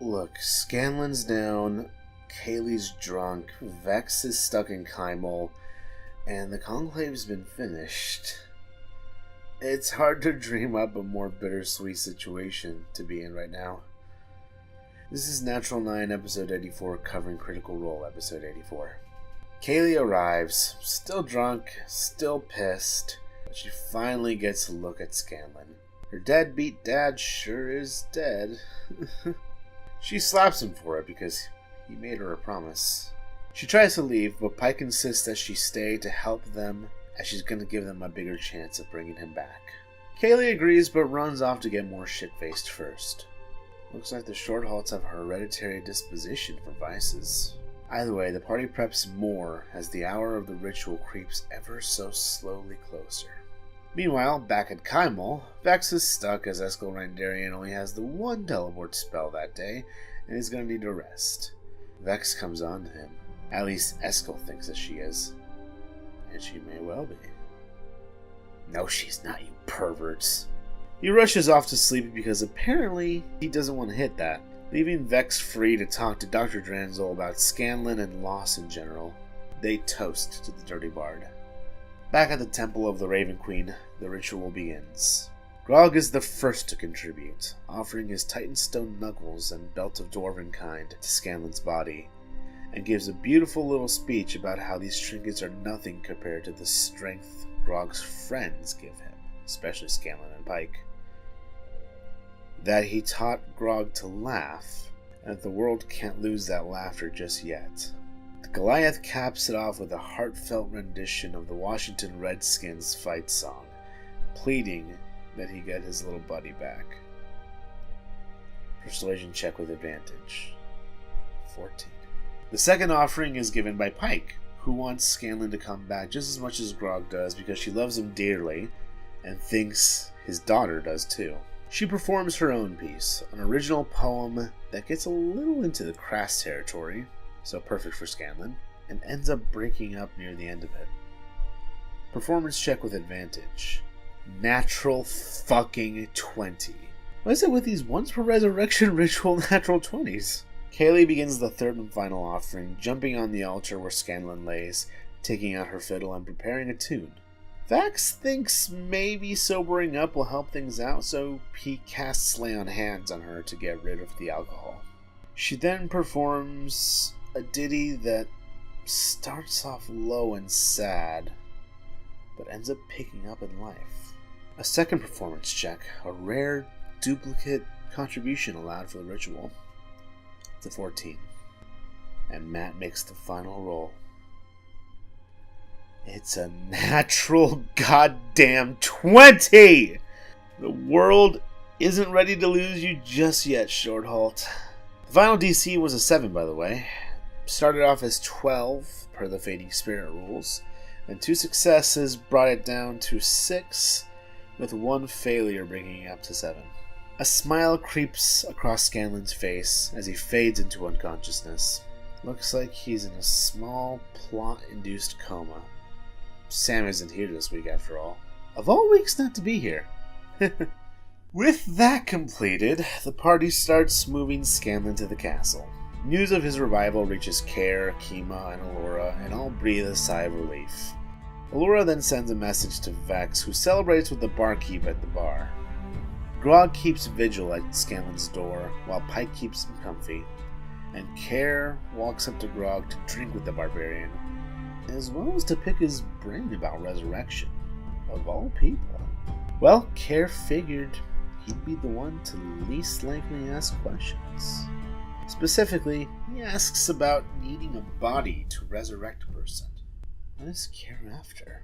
Look, Scanlan's down, Kaylee's drunk, Vex is stuck in Kymel, and the Conclave's been finished. It's hard to dream up a more bittersweet situation to be in right now. This is Natural 9, Episode 84, covering Critical Role, Episode 84. Kaylee arrives, still drunk, still pissed, but she finally gets a look at Scanlan. Her deadbeat dad sure is dead. She slaps him for it because he made her a promise. She tries to leave, but Pike insists that she stay to help them, as she's going to give them a bigger chance of bringing him back. Kaylee agrees, but runs off to get more shit-faced first. Looks like the Shorthalts have a hereditary disposition for vices. Either way, the party preps more as the hour of the ritual creeps ever so slowly closer. Meanwhile, back at Kymel, Vex is stuck as Eskel Randarian only has the one teleport spell that day, and is going to need to rest. Vex comes on to him. At least Eskel thinks that she is. And she may well be. No, she's not, you perverts. He rushes off to sleep because apparently he doesn't want to hit that, leaving Vex free to talk to Dr. Dranzel about Scanlan and loss in general. They toast to the Dirty Bard. Back at the Temple of the Raven Queen, the ritual begins. Grog is the first to contribute, offering his Titanstone knuckles and belt of dwarven kind to Scanlan's body, and gives a beautiful little speech about how these trinkets are nothing compared to the strength Grog's friends give him, especially Scanlan and Pike. That he taught Grog to laugh, and that the world can't lose that laughter just yet. The Goliath caps it off with a heartfelt rendition of the Washington Redskins fight song, pleading that he get his little buddy back. Persuasion check with advantage. 14. The second offering is given by Pike, who wants Scanlan to come back just as much as Grog does because she loves him dearly and thinks his daughter does too. She performs her own piece, an original poem that gets a little into the crass territory, so perfect for Scanlan, and ends up breaking up near the end of it. Performance check with advantage. Natural fucking 20. What is it with these once per resurrection ritual natural 20s? Kaylee begins the third and final offering, jumping on the altar where Scanlan lays, taking out her fiddle and preparing a tune. Vax thinks maybe sobering up will help things out, so he casts Lay on Hands on her to get rid of the alcohol. She then performs a ditty that starts off low and sad, but ends up picking up in life. A second performance check, a rare duplicate contribution allowed for the ritual. It's a 14. And Matt makes the final roll. It's a natural goddamn 20! The world isn't ready to lose you just yet, Shorthalt. The final DC was a 7, by the way. Started off as 12, per the Fading Spirit rules, and 2 successes brought it down to 6, with 1 failure bringing it up to 7. A smile creeps across Scanlan's face as he fades into unconsciousness. Looks like he's in a small, plot-induced coma. Sam isn't here this week after all. Of all weeks not to be here. With that completed, the party starts moving Scanlan to the castle. News of his revival reaches Care, Kima, and Allura, and all breathe a sigh of relief. Allura then sends a message to Vex, who celebrates with the barkeep at the bar. Grog keeps vigil at Scanlan's door, while Pike keeps him comfy, and Care walks up to Grog to drink with the barbarian, as well as to pick his brain about resurrection, of all people. Well, Care figured he'd be the one to least likely ask questions. Specifically, he asks about needing a body to resurrect a person. What is Care after?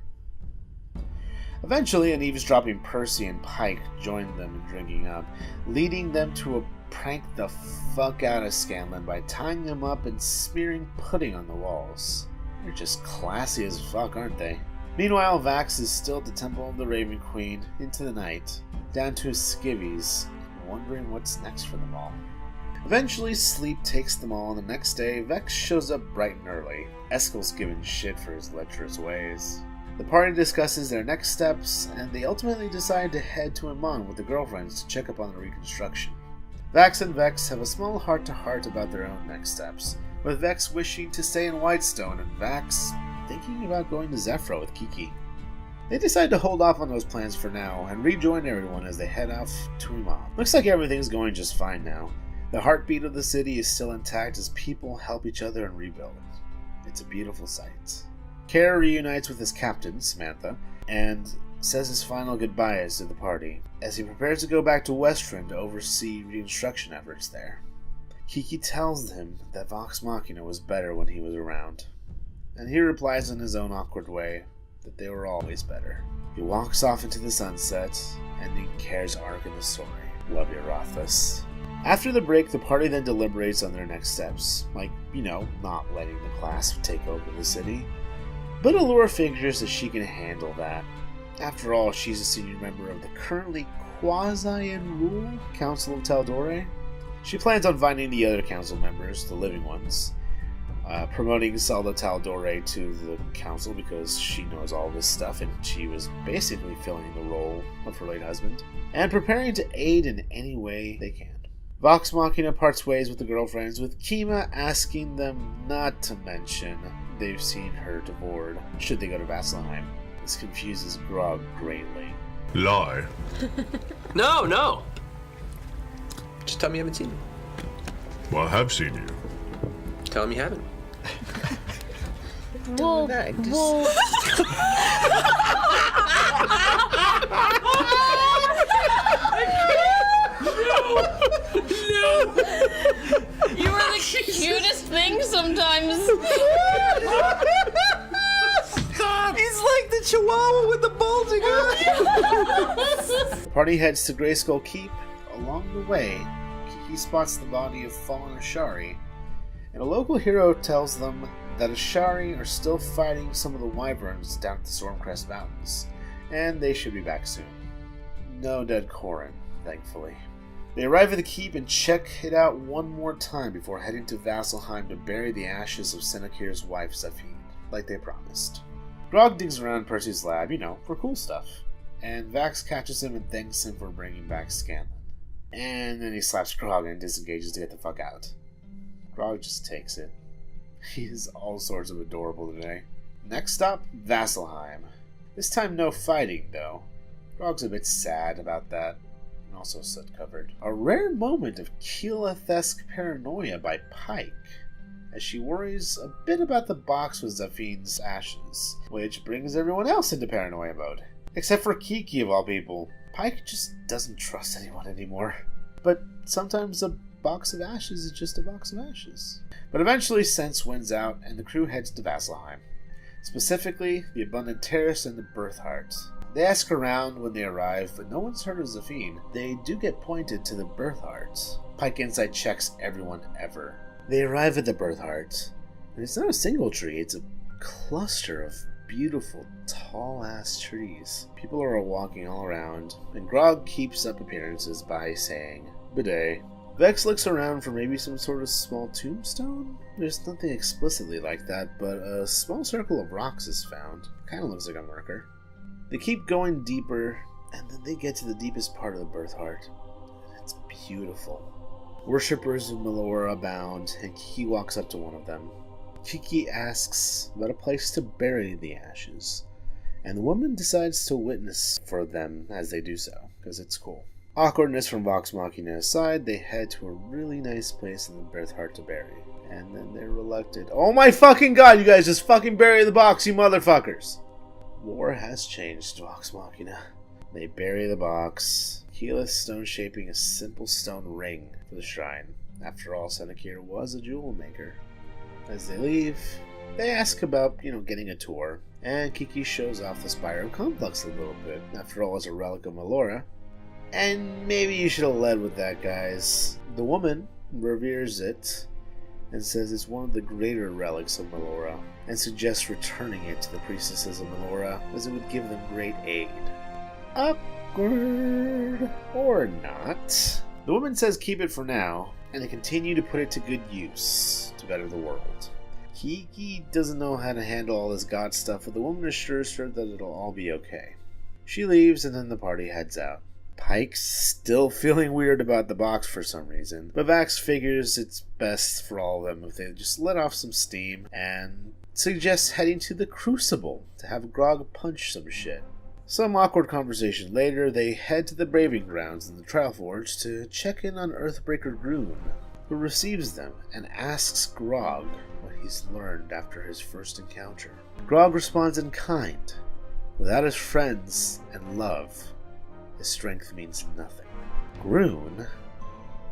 Eventually, an eavesdropping Percy and Pike join them in drinking up, leading them to prank the fuck out of Scanlan by tying him up and smearing pudding on the walls. They're just classy as fuck, aren't they? Meanwhile, Vax is still at the Temple of the Raven Queen into the night, down to his skivvies, wondering what's next for them all. Eventually, sleep takes them all, and the next day, Vex shows up bright and early. Eskel's giving shit for his lecherous ways. The party discusses their next steps, and they ultimately decide to head to Amon with the girlfriends to check up on the reconstruction. Vax and Vex have a small heart-to-heart about their own next steps, with Vex wishing to stay in Whitestone and Vax thinking about going to Zephyr with Kiki. They decide to hold off on those plans for now and rejoin everyone as they head off to Imam. Looks like everything's going just fine now. The heartbeat of the city is still intact as people help each other and rebuild. It's a beautiful sight. Kara reunites with his captain, Samantha, and says his final goodbyes to the party as he prepares to go back to Westrun to oversee reconstruction efforts there. Kiki tells him that Vox Machina was better when he was around, and he replies in his own awkward way that they were always better. He walks off into the sunset, ending Kara's arc in the story. Love you, Rothfuss. After the break, the party then deliberates on their next steps, like, not letting the class take over the city. But Allura figures that she can handle that. After all, she's a senior member of the currently quasi-in-rule Council of Taldore. She plans on finding the other council members, the living ones, promoting Zelda Taldore to the council because she knows all this stuff and she was basically filling the role of her late husband, and preparing to aid in any way they can. Vox Machina parts ways with the girlfriends, with Kima asking them not to mention they've seen her to board should they go to Vasselheim. This confuses Grog greatly. Lie. No. Just tell me you haven't seen him. Well, I have seen you. Tell him you haven't. Whoa. You are the cutest thing sometimes. He's like the Chihuahua with the bulging eye. The party heads to Greyskull Keep. Along the way, Kiki spots the body of fallen Ashari, and a local hero tells them that Ashari are still fighting some of the wyverns down at the Stormcrest Mountains, and they should be back soon. No dead Corrin, thankfully. They arrive at the keep and check it out one more time before heading to Vasselheim to bury the ashes of Senekir's wife Zafine, like they promised. Grog digs around Percy's lab, for cool stuff, and Vax catches him and thanks him for bringing back Scanlan. And then he slaps Grog and disengages to get the fuck out. Grog just takes it. He is all sorts of adorable today. Next stop, Vasselheim. This time no fighting, though. Grog's a bit sad about that, and also soot-covered. A rare moment of Keyleth-esque paranoia by Pike, as she worries a bit about the box with Zafine's ashes, which brings everyone else into paranoia mode. Except for Kiki, of all people. Pike just doesn't trust anyone anymore. But sometimes a box of ashes is just a box of ashes. But eventually sense wins out, and the crew heads to Vasselheim. Specifically, the Abundant Terrace and the Birthheart. They ask around when they arrive, but no one's heard of Zafine. They do get pointed to the Birthheart. Pike Insight checks everyone ever. They arrive at the Birthheart, and it's not a single tree, it's a cluster of beautiful, tall-ass trees. People are walking all around, and Grog keeps up appearances by saying, "Bidet." Vex looks around for maybe some sort of small tombstone? There's nothing explicitly like that, but a small circle of rocks is found. Kinda looks like a marker. They keep going deeper, and then they get to the deepest part of the Birthheart. It's beautiful. Worshippers of Melora abound, and Kiki walks up to one of them. Kiki asks about a place to bury the ashes, and the woman decides to witness for them as they do so, because it's cool. Awkwardness from Vox Machina aside, they head to a really nice place in the Birthheart to bury, and then they're reluctant. Oh my fucking god, you guys just fucking bury the box, you motherfuckers! War has changed, Vox Machina. They bury the box, Keyleth stone shaping a simple stone ring for the shrine. After all, Senekir was a jewel maker. As they leave, they ask about, getting a tour, and Kiki shows off the Spyro complex a little bit. After all, it's a relic of Melora. And maybe you should have led with that, guys. The woman reveres it, and says it's one of the greater relics of Melora, and suggests returning it to the priestesses of Melora, as it would give them great aid. Awkward. Or not. The woman says keep it for now, and to continue to put it to good use to better the world. Kiki doesn't know how to handle all this god stuff, but the woman assures her that it'll all be okay. She leaves, and then the party heads out. Pike's still feeling weird about the box for some reason, but Vax figures it's best for all of them if they just let off some steam and suggests heading to the Crucible to have Grog punch some shit. Some awkward conversation later, they head to the Braving Grounds in the Trial Forge to check in on Earthbreaker Groon, who receives them and asks Grog what he's learned after his first encounter. Grog responds in kind. Without his friends and love, his strength means nothing. Groon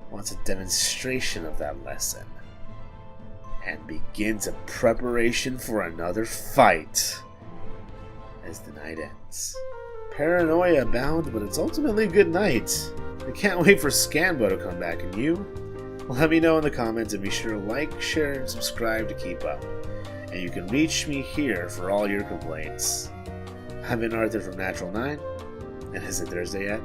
wants a demonstration of that lesson and begins a preparation for another fight as the night ends. Paranoia abound, but it's ultimately a good night. I can't wait for Scanbo to come back, and you? Let me know in the comments, and be sure to like, share, and subscribe to keep up. And you can reach me here for all your complaints. I've been Arthur from Natural 9, and is it Thursday yet?